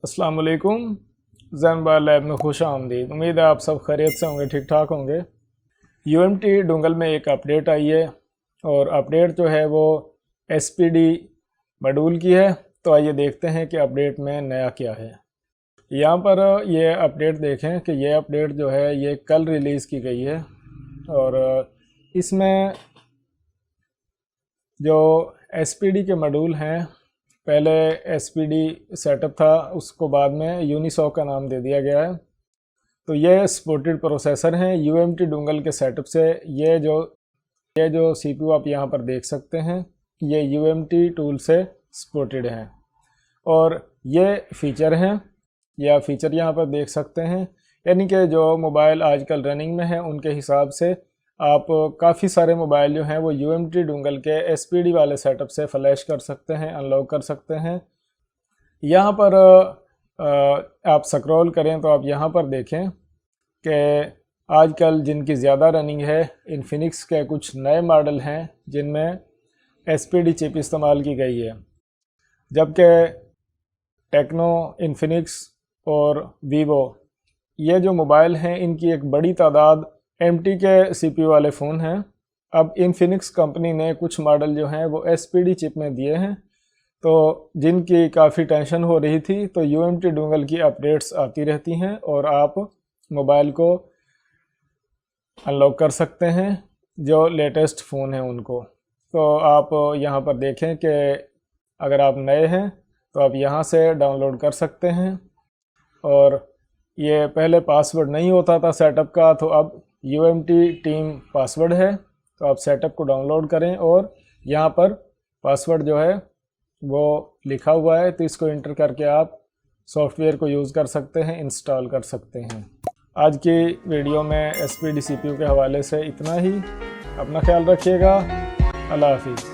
अस्सलाम वालेकुम। ज़ैन बार लैब में खुश आमदीद। उम्मीद है आप सब खैरियत से होंगे, ठीक ठाक होंगे। UMT डोंगल में एक अपडेट आई है और अपडेट जो है वो SPD मॉड्यूल की है। तो आइए देखते हैं कि अपडेट में नया क्या है। यहाँ पर ये अपडेट देखें कि ये अपडेट जो है ये कल रिलीज़ की गई है और इसमें जो SPD के मॉड्यूल हैं, पहले SPD सेटअप था, उसको बाद में यूनिसॉक का नाम दे दिया गया है। तो ये सपोर्टेड प्रोसेसर हैं UMT डोंगल के सेटअप से। ये जो CPU आप यहाँ पर देख सकते हैं ये UMT टूल से सपोर्टेड हैं और ये फ़ीचर हैं, या फ़ीचर यहाँ पर देख सकते हैं। यानी कि जो मोबाइल आजकल रनिंग में है उनके हिसाब से आप काफ़ी सारे मोबाइल जो हैं वो UMT डोंगल के SPD वाले सेटअप से फ्लैश कर सकते हैं, अनलॉक कर सकते हैं। यहाँ पर आप स्क्रॉल करें तो आप यहाँ पर देखें कि आजकल जिनकी ज़्यादा रनिंग है, इन्फिनिक्स के कुछ नए मॉडल हैं जिनमें SPD चिप इस्तेमाल की गई है, जबकि टेक्नो, इन्फिनिक्स और वीवो ये जो मोबाइल हैं इनकी एक बड़ी तादाद MT के CPU वाले फ़ोन हैं। अब इन्फिनिक्स कंपनी ने कुछ मॉडल जो हैं वो SPD चिप में दिए हैं, तो जिनकी काफ़ी टेंशन हो रही थी। तो UMT डोंगल की अपडेट्स आती रहती हैं और आप मोबाइल को अनलॉक कर सकते हैं जो लेटेस्ट फ़ोन हैं उनको। तो आप यहाँ पर देखें कि अगर आप नए हैं तो आप यहाँ से डाउनलोड कर सकते हैं। और ये पहले पासवर्ड नहीं होता था सेटअप का, तो अब UMT टीम पासवर्ड है। तो आप सेटअप को डाउनलोड करें और यहाँ पर पासवर्ड जो है वो लिखा हुआ है, तो इसको इंटर करके आप सॉफ्टवेयर को यूज़ कर सकते हैं, इंस्टॉल कर सकते हैं। आज की वीडियो में SPD CPU के हवाले से इतना ही। अपना ख्याल रखिएगा। अल्लाह हाफिज़।